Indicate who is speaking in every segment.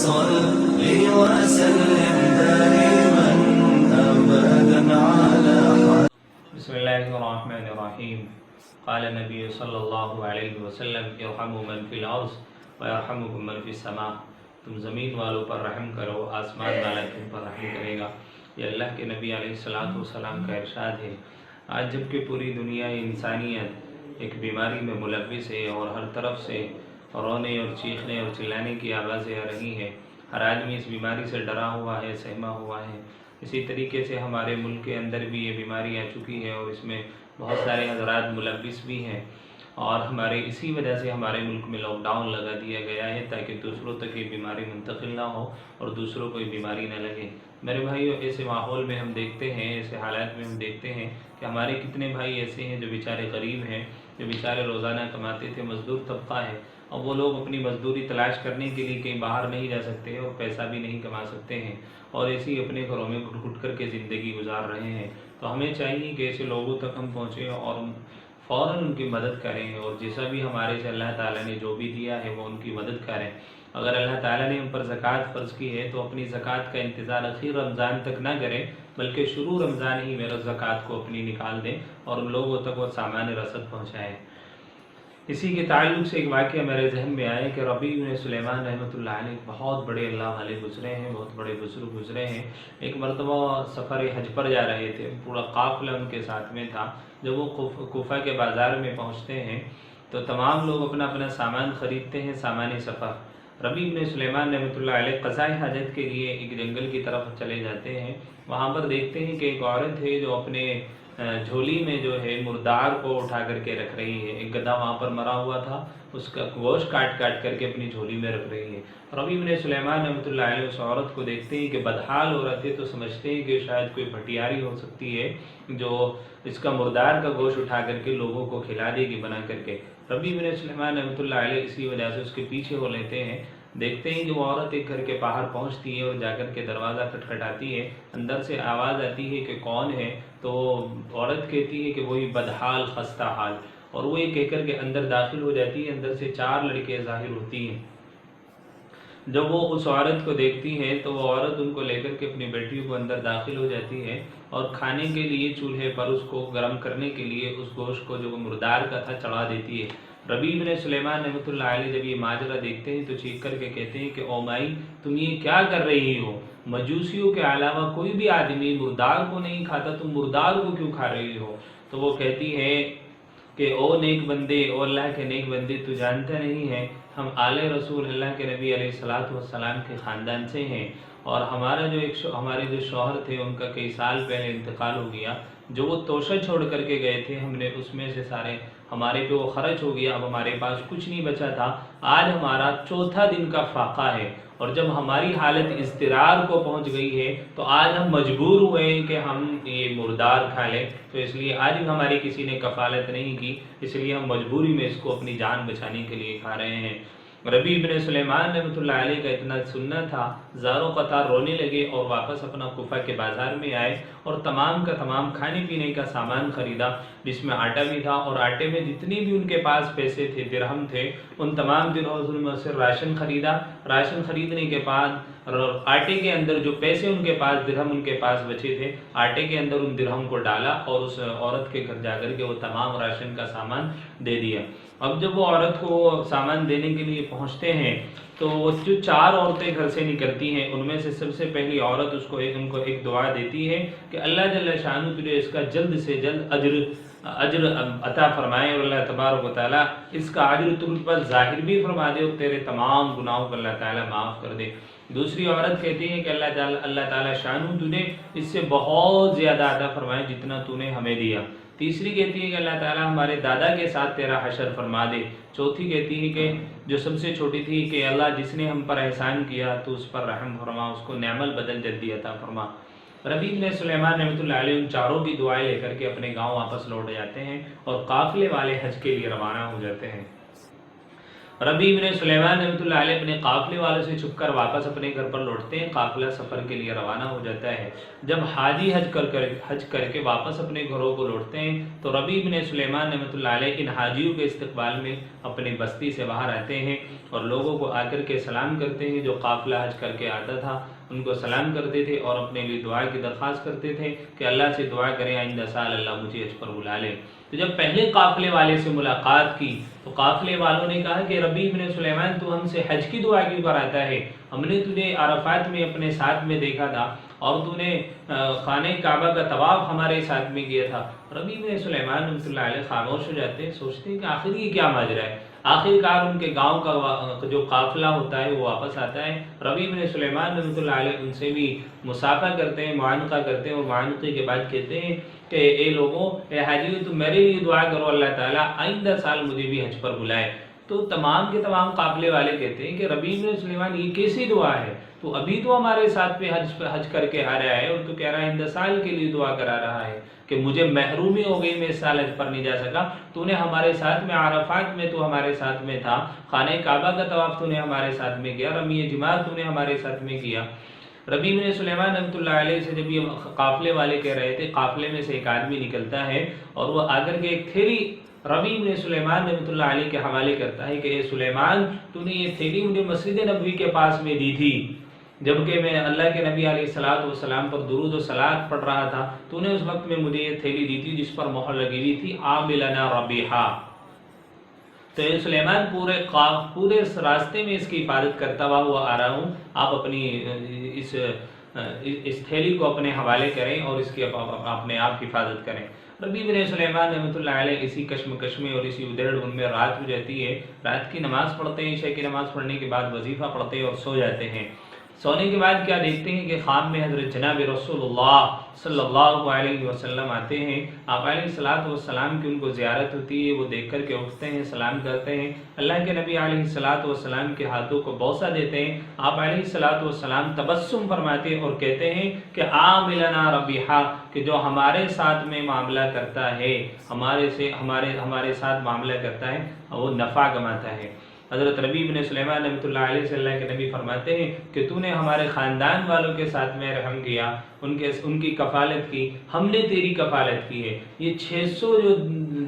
Speaker 1: صل وسلم دائما أبدا على
Speaker 2: بسم اللہ الرحمن الرحیم قال نبی صلی اللہ علیہ وسلم ارحموا من فی الارض ویرحمکم من فی السماء، تم زمین والوں پر رحم کرو، آسمان والا تم پر رحم کرے گا۔ یہ اللہ کے نبی علیہ السلام کا ارشاد ہے۔ آج جب کہ پوری دنیا انسانیت ایک بیماری میں ملوث ہے اور ہر طرف سے رونے اور چیخنے اور چلانے کی آوازیں آ رہی ہیں، ہر آدمی اس بیماری سے ڈرا ہوا ہے، سہما ہوا ہے، اسی طریقے سے ہمارے ملک کے اندر بھی یہ بیماری آ چکی ہے اور اس میں بہت سارے حضرات ملوث بھی ہیں، اور ہمارے اسی وجہ سے ہمارے ملک میں لاک ڈاؤن لگا دیا گیا ہے تاکہ دوسروں تک یہ بیماری منتقل نہ ہو اور دوسروں کو یہ بیماری نہ لگے۔ میرے بھائیوں، ایسے ماحول میں ہم دیکھتے ہیں، ایسے حالات میں ہم دیکھتے ہیں کہ ہمارے کتنے بھائی ایسے ہیں جو بیچارے غریب ہیں، جو بیچارے روزانہ کماتے تھے، مزدور طبقہ ہے، اور وہ لوگ اپنی مزدوری تلاش کرنے کے لیے کہیں باہر نہیں جا سکتے اور پیسہ بھی نہیں کما سکتے ہیں، اور ایسے ہی اپنے گھروں میں گھٹ گھٹ کر کے زندگی گزار رہے ہیں۔ تو ہمیں چاہیے کہ ایسے لوگوں تک ہم پہنچیں اور فوراً ان کی مدد کریں، اور جیسا بھی ہمارے سے اللہ تعالیٰ نے جو بھی دیا ہے وہ ان کی مدد کریں۔ اگر اللہ تعالیٰ نے ہم پر زکوٰۃ فرض کی ہے تو اپنی زکوٰۃ کا انتظار اخیر رمضان تک نہ کریں، بلکہ شروع رمضان ہی میں زکوٰۃ کو اپنی نکال دیں اور ان لوگوں تک وہ سامان رسد پہنچائیں۔ اسی کے تعلق سے ایک واقعہ میرے ذہن میں آیا کہ ربیع بن سلیمان رحمۃ اللہ علیہ بہت بڑے اللہ والے گزرے ہیں، بہت بڑے بزرگ گزرے ہیں۔ ایک مرتبہ سفر حج پر جا رہے تھے، پورا قافلہ ان کے ساتھ میں تھا۔ جب وہ کوفہ کے بازار میں پہنچتے ہیں تو تمام لوگ اپنا اپنا سامان خریدتے ہیں، سامان سفر۔ ربیع بن سلیمان رحمۃ اللہ علیہ قضاء حاجت کے لیے ایک جنگل کی طرف چلے جاتے ہیں۔ وہاں پر دیکھتے ہیں کہ ایک عورت ہے جو اپنے جھولی میں جو ہے مردار کو اٹھا کر کے رکھ رہی ہے۔ ایک گدھا وہاں پر مرا ہوا تھا، اس کا گوشت کاٹ کاٹ کر کے اپنی جھولی میں رکھ رہی ہے۔ ربیع بن سلیمان رحمۃ اللہ علیہ اس عورت کو دیکھتے ہیں کہ بدحال عورت ہے، تو سمجھتے ہیں کہ شاید کوئی بھٹیاری ہو سکتی ہے جو اس کا مردار کا گوشت اٹھا کر کے لوگوں کو کھلا دے گی بنا کر کے۔ ربیع بن سلیمان رحمۃ اللہ علیہ اسی وجہ سے اس کے پیچھے ہو لیتے ہیں۔ دیکھتے ہیں کہ وہ عورت ایک گھر کے باہر پہنچتی ہے اور جا کر کے دروازہ کھٹکھٹاتی ہے۔ اندر سے آواز آتی ہے کہ کون ہے؟ تو عورت کہتی ہے کہ وہی بدحال خستہ حال، اور وہ یہ کہہ کر کے اندر داخل ہو جاتی ہے۔ اندر سے 4 لڑکیاں ظاہر ہوتی ہیں۔ جب وہ اس عورت کو دیکھتی ہے تو وہ عورت ان کو لے کر کے اپنی بیٹیوں کو اندر داخل ہو جاتی ہے اور کھانے کے لیے چولہے پر اس کو گرم کرنے کے لیے اس گوشت کو جو مردار کا تھا چڑھا دیتی ہے۔ ربیع بن سلیمان رحمۃ اللہ علیہ جب یہ ماجرا دیکھتے ہیں تو چیخ کر کے کہتے ہیں کہ او مائی، تم یہ کیا کر رہی ہو؟ مجوسیوں کے علاوہ کوئی بھی آدمی مردار کو نہیں کھاتا، تم مردار کو کیوں کھا رہی ہو؟ تو وہ کہتی ہے کہ او نیک بندے، او اللہ کے نیک بندے، تو جانتا نہیں ہے ہم آل رسول اللہ کے نبی علیہ السلام کے خاندان سے ہیں، اور ہمارے جو شوہر تھے ان کا کئی سال پہلے انتقال ہو گیا۔ جو وہ توشہ چھوڑ کر کے گئے تھے، ہم نے اس میں سے سارے ہمارے پہ وہ خرچ ہو گیا، اب ہمارے پاس کچھ نہیں بچا تھا۔ آج ہمارا 4تھا دن کا فاقہ ہے، اور جب ہماری حالت اضطرار کو پہنچ گئی ہے تو آج ہم مجبور ہوئے ہیں کہ ہم یہ مردار کھا لیں، تو اس لیے آج بھی ہماری کسی نے کفالت نہیں کی، اس لیے ہم مجبوری میں اس کو اپنی جان بچانے کے لیے کھا رہے ہیں۔ ربیع بن سلیمان رحمۃ اللہ علیہ کا اتنا سننا تھا، زاروں قطار رونے لگے اور واپس اپنا کوفہ کے بازار میں آئے اور تمام کا تمام کھانے پینے کا سامان خریدا، جس میں آٹا بھی تھا، اور آٹے میں جتنی بھی ان کے پاس پیسے تھے، درہم تھے، ان تمام درہم میں سے راشن خریدا۔ راشن خریدنے کے بعد آٹے کے اندر جو پیسے ان کے پاس، درہم ان کے پاس بچے تھے، آٹے کے اندر ان درہم کو ڈالا اور اس عورت کے گھر جا کر کے وہ تمام راشن کا سامان دے دیا۔ اب جب وہ عورت کو سامان دینے کے لیے پہنچتے ہیں تو وہ جو 4 عورتیں گھر سے نکلتی ہیں، ان میں سے سب سے پہلی عورت ان کو ایک دعا دیتی ہے کہ اللہ جل شانہ تجھے اس کا جلد سے جلد اجر عطا فرمائے، اور اللہ تبارک و تعالیٰ اس کا اجر تجھ پر ظاہر بھی فرما دے اور تیرے تمام گناہوں کو اللہ تعالیٰ معاف کر دے۔ دوسری عورت کہتی ہے کہ اللہ تعالیٰ شانہ تجھے اس سے بہت زیادہ عطا فرمائے جتنا تو نے ہمیں دیا۔ تیسری کہتی ہے کہ اللہ تعالیٰ ہمارے دادا کے ساتھ تیرا حشر فرما دے۔ چوتھی کہتی ہے کہ جو سب سے چھوٹی تھی کہ اللہ جس نے ہم پر احسان کیا تو اس پر رحم فرما، اس کو نعم البدل جلدی عطا فرما۔ ربیع بن سلیمان رحمۃ اللہ علیہ ان 4 کی دعائیں لے کر کے اپنے گاؤں واپس لوٹ جاتے ہیں اور قافلے والے حج کے لیے روانہ ہو جاتے ہیں۔ ربیع بن سلیمان رحمۃ اللہ علیہ اپنے قافلے والوں سے چھپ کر واپس اپنے گھر پر لوٹتے ہیں، قافلہ سفر کے لیے روانہ ہو جاتا ہے۔ جب حاجی حج کر کے واپس اپنے گھروں کو لوٹتے ہیں تو ربیع بن سلیمان رحمۃ اللہ علیہ ان حاجیوں کے استقبال میں اپنی بستی سے باہر آتے ہیں اور لوگوں کو آ کر کے سلام کرتے ہیں۔ جو قافلہ حج کر کے آتا تھا ان کو سلام کرتے تھے اور اپنے لیے دعا کی درخواست کرتے تھے کہ اللہ سے دعا کریں آئندہ سال اللہ مجھے حج پر بلا لے۔ تو جب پہلے قافلے والے سے ملاقات کی تو قافلے والوں نے کہا کہ ربیع بن سلیمان تو ہم سے حج کی دعا کیوں کراتا ہے؟ ہم نے تجھے عرفات میں اپنے ساتھ میں دیکھا تھا اور تو نے خانہ کعبہ کا طواف ہمارے ساتھ میں کیا تھا۔ ربیع بن سلیمان رحمۃ اللہ علیہ خاموش ہو جاتے ہیں، سوچتے ہیں کہ آخر یہ کیا ماجرا ہے۔ آخر کار ان کے گاؤں کا جو قافلہ ہوتا ہے وہ واپس آتا ہے۔ ربیع بن سلیمان رحمۃ اللہ علیہ ان سے بھی مصافحہ کرتے ہیں، معانقہ کرتے ہیں اور معانقے کے بعد کہتے ہیں کہ اے لوگوں، اے حاجیوں، تم میرے لیے دعا کرو اللہ تعالیٰ آئندہ سال مجھے بھی حج پر بلائے۔ تو تمام کے تمام قافلے والے کہتے ہیں کہ ربیع بن سلیمان یہ کیسی دعا ہے؟ تو ابھی تو ہمارے ساتھ پہ حج کر کے آ رہا ہے اور تو کہہ رہا ہے آئندہ سال کے لیے دعا کرا رہا ہے کہ مجھے محرومی ہو گئی، میں اس سال حج پر نہیں جا سکا۔ تو نے ہمارے ساتھ میں عرفات میں تو ہمارے ساتھ میں تھا، خانہ کعبہ کا طواف تو نے ہمارے ساتھ میں کیا، رمی جمار تو نے ہمارے ساتھ میں کیا۔ ربیع بن سلیمان رحمۃ اللہ علیہ سے جب یہ قافلے والے کہہ رہے تھے، قافلے میں سے ایک آدمی نکلتا ہے اور وہ آ کر کے ایک تھیلی ربیع بن سلیمان رحمۃ اللہ علیہ کے حوالے کرتا ہے کہ اے سلیمان، تو نے یہ تھیلی مجھے مسجد نبوی کے پاس میں دی تھی جبکہ میں اللہ کے نبی علیہ الصلوۃ والسلام پر درود و صلوات پڑھ رہا تھا، تو نے اس وقت میں مجھے یہ تھیلی دی تھی جس پر مہر لگی ہوئی تھی عاملنا ربیحا۔ تو اے سلیمان پورے اس راستے میں اس کی حفاظت کرتا ہوا آ رہا ہوں، آپ اپنی اس تھیلی کو اپنے حوالے کریں اور اس کی اپنے آپ حفاظت کریں۔ ربیع بن سلیمان رحمۃ اللہ علیہ اسی کشمکش میں اور اسی ادھیڑ بن میں رات ہو جاتی ہے، رات کی نماز پڑھتے ہیں، عشاء کی نماز پڑھنے کے بعد وظیفہ پڑھتے ہیں اور سو جاتے ہیں۔ سونے کے بعد کیا دیکھتے ہیں کہ خواب میں حضرت جناب رسول اللہ صلی اللہ علیہ وسلم آتے ہیں، آپ علیہ الصلوۃ والسلام کی ان کو زیارت ہوتی ہے، وہ دیکھ کر کے اٹھتے ہیں، سلام کرتے ہیں، اللہ کے نبی علیہ الصلوۃ والسلام کے ہاتھوں کو بوسہ دیتے ہیں، آپ علیہ الصلوۃ والسلام تبسم فرماتے ہیں اور کہتے ہیں کہ عاملنا ربیحا، کہ جو ہمارے ساتھ میں معاملہ کرتا ہے، ہمارے ساتھ معاملہ کرتا ہے وہ نفع کماتا ہے۔ حضرت ربیع بن سلیمان رحمۃ اللہ علیہ سے اللہ کے نبی فرماتے ہیں کہ تو نے ہمارے خاندان والوں کے ساتھ میں رحم کیا، ان کی کفالت کی، ہم نے تیری کفالت کی ہے۔ یہ 600 جو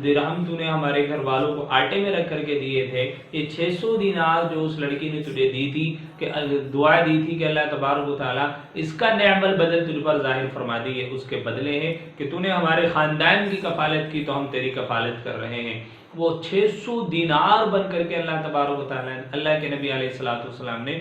Speaker 2: درہم تو نے ہمارے گھر والوں کو آٹے میں رکھ کر کے دیے تھے، یہ 600 دینار جو اس لڑکی نے تجھے دی تھی کہ دعا دی تھی کہ اللہ تبارک و تعالیٰ اس کا نعم البدل تجھ پر ظاہر فرما دی ہے، اس کے بدلے ہیں کہ تو نے ہمارے خاندان کی کفالت کی تو ہم تیری کفالت کر رہے ہیں۔ وہ 600 دینار بن کر کے اللہ تبارک و تعالیٰ اللہ کے نبی علیہ الصلوۃ والسلام نے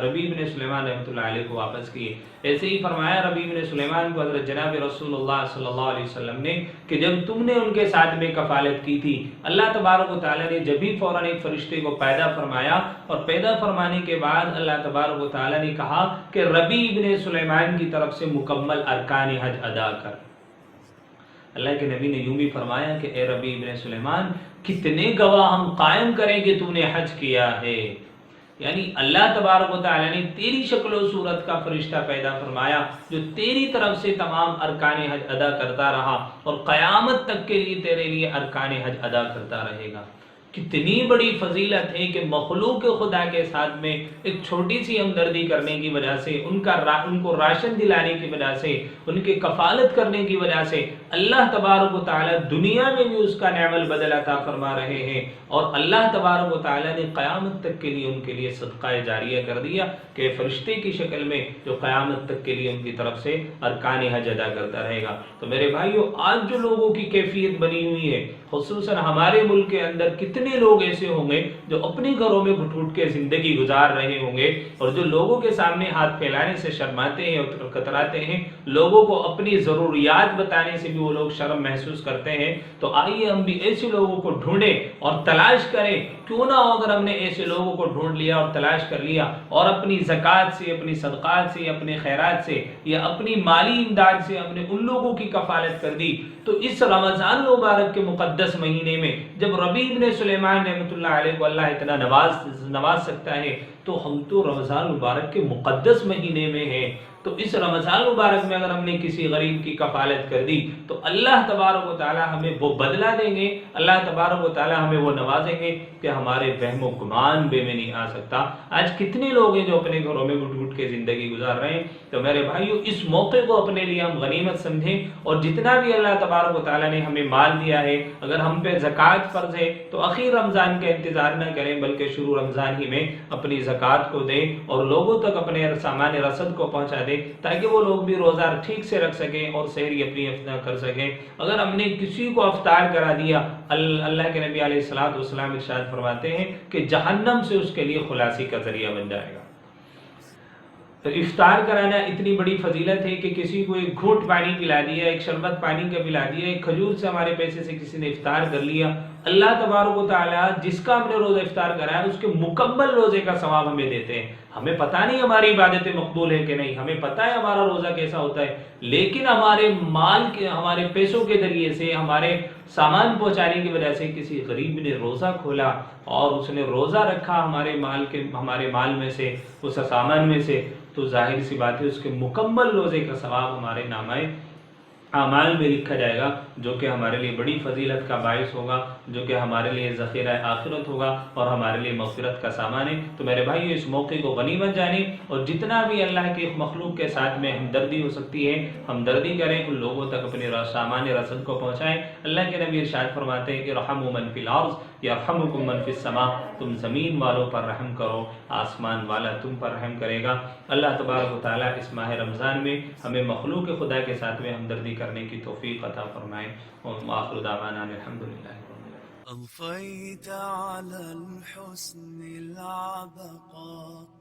Speaker 2: ربیع بن سلیمان رحمۃ اللہ علیہ کو واپس کیے۔ ایسے ہی فرمایا ربیع بن سلیمان کو حضرت جناب رسول اللہ صلی اللہ علیہ وسلم نے کہ جب تم نے ان کے ساتھ میں کفالت کی تھی، اللہ تبارک و تعالیٰ نے جب ہی فوراً ایک فرشتے کو پیدا فرمایا اور پیدا فرمانے کے بعد اللہ تبارک و تعالیٰ نے کہا کہ ربیع بن سلیمان کی طرف سے مکمل ارکان حج ادا کر۔ اللہ کے نبی نے یوں بھی فرمایا کہ اے ربیع بن سلیمان، کتنے گواہ ہم قائم کریں کہ تو نے حج کیا ہے؟ یعنی اللہ تبارک و تعالیٰ نے تیری شکل و صورت کا فرشتہ پیدا فرمایا جو تیری طرف سے تمام ارکان حج ادا کرتا رہا اور قیامت تک کے لیے تیرے لیے ارکان حج ادا کرتا رہے گا۔ کتنی بڑی فضیلت ہے کہ مخلوق خدا کے ساتھ میں ایک چھوٹی سی ہمدردی کرنے کی وجہ سے، ان کو راشن دلانے کی وجہ سے، ان کے کفالت کرنے کی وجہ سے اللہ تبارک و تعالیٰ دنیا میں بھی اس کا نعم البدل عطا فرما رہے ہیں، اور اللہ تبارک و تعالیٰ نے قیامت تک کے لیے ان کے لیے صدقہ جاریہ کر دیا کہ فرشتے کی شکل میں جو قیامت تک کے لیے ان کی طرف سے ارکان حج ادا کرتا رہے گا۔ تو میرے بھائیو، آج جو لوگوں کی کیفیت بنی ہوئی ہے، خصوصاً ہمارے ملک کے اندر کتنے لوگ ایسے ہوں گے جو اپنے گھروں میں گھٹ گھٹ کے زندگی گزار رہے ہوں گے اور جو لوگوں کے سامنے ہاتھ پھیلانے سے شرماتے ہیں اور کتراتے ہیں، لوگوں کو اپنی ضروریات بتانے سے بھی وہ لوگ شرم محسوس کرتے ہیں۔ تو آئیے ہم بھی ایسے لوگوں کو ڈھونڈیں اور تلاش کریں، کیوں نہ ہو اگر ہم نے ایسے لوگوں کو ڈھونڈ لیا اور تلاش کر لیا اور اپنی زکوٰۃ سے، اپنی صدقات سے، اپنے خیرات سے یا اپنی مالی امداد سے ہم نے ان لوگوں کی کفالت کر دی، تو اس رمضان مبارک کے مقدس مہینے میں جب ربیع بن سلیمان رحمۃ اللہ علیہ کو اللہ اتنا نواز سکتا ہے، تو ہم تو رمضان مبارک کے مقدس مہینے میں ہیں، تو اس رمضان مبارک میں اگر ہم نے کسی غریب کی کفالت کر دی تو اللہ تبارک و تعالی ہمیں وہ بدلہ دیں گے، اللہ تبارک و تعالی ہمیں وہ نوازیں گے کہ ہمارے وہم و گمان بے میں نہیں آ سکتا۔ آج کتنے لوگ ہیں جو اپنے گھروں میں گھٹ گھٹ کے زندگی گزار رہے ہیں۔ تو میرے بھائیو، اس موقع کو اپنے لیے ہم غنیمت سمجھیں، اور جتنا بھی اللہ تبارک و تعالی نے ہمیں مال دیا ہے، اگر ہم پہ زکوٰۃ فرض ہے تو اخیر رمضان کا انتظار نہ کریں، بلکہ شروع رمضان ہی میں اپنی زکوٰۃ کو دیں اور لوگوں تک اپنے سامان رسد کو پہنچا دیں، تاکہ وہ لوگ بھی روزہ ٹھیک سے رکھ سکیں اور سحری اپنی افطار کر سکیں۔ اگر ہم نے کسی کو افطار کرا دیا، اللہ کے نبی علیہ الصلوۃ والسلام ارشاد فرماتے ہیں کہ جہنم سے اس کے لیے خلاصی کا ذریعہ بن جائے گا۔ افطار کرانا اتنی بڑی فضیلت ہے کہ کسی کو ایک گھونٹ پانی پلا دیا، ایک شربت پانی کا پلا دیا، ایک کھجور سے ہمارے پیسے سے کسی نے افطار کر لیا، اللہ تبارک و تعالیٰ جس کا ہم نے روزہ افطار کرایا اس کے مکمل روزے کا ثواب ہمیں دیتے ہیں۔ ہمیں پتہ نہیں ہماری عبادتیں مقبول ہے کہ نہیں، ہمیں پتہ ہے ہمارا روزہ کیسا ہوتا ہے، لیکن ہمارے مال کے، ہمارے پیسوں کے ذریعے سے، ہمارے سامان پہنچانے کی وجہ سے کسی غریب نے روزہ کھولا اور اس نے روزہ رکھا ہمارے مال میں سے، اس سامان میں سے، تو ظاہر سی بات ہے اس کے مکمل روزے کا ثواب ہمارے نامہ اعمال میں لکھا جائے گا، جو کہ ہمارے لیے بڑی فضیلت کا باعث ہوگا، جو کہ ہمارے لیے ذخیرہ آخرت ہوگا اور ہمارے لیے مغفرت کا سامان ہے۔ تو میرے بھائیو، اس موقع کو غنیمت جانیں اور جتنا بھی اللہ کے مخلوق کے ساتھ میں ہمدردی ہو سکتی ہے ہمدردی کریں، ان لوگوں تک اپنے سامان رسد کو پہنچائیں۔ اللہ کے نبی ارشاد فرماتے ہیں کہ ارحموا من فی الارض یرحمکم من فی السماء، تم زمین والوں پر رحم کرو، آسمان والا تم پر رحم کرے گا۔ اللہ تبارک و تعالیٰ اس ماہ رمضان میں ہمیں مخلوق خدا کے ساتھ میں ہمدردی کرنے کی توفیق عطا فرمائے، اور آخر دعوانا الحمدللہ۔
Speaker 1: أضفيت على الحسن العبقى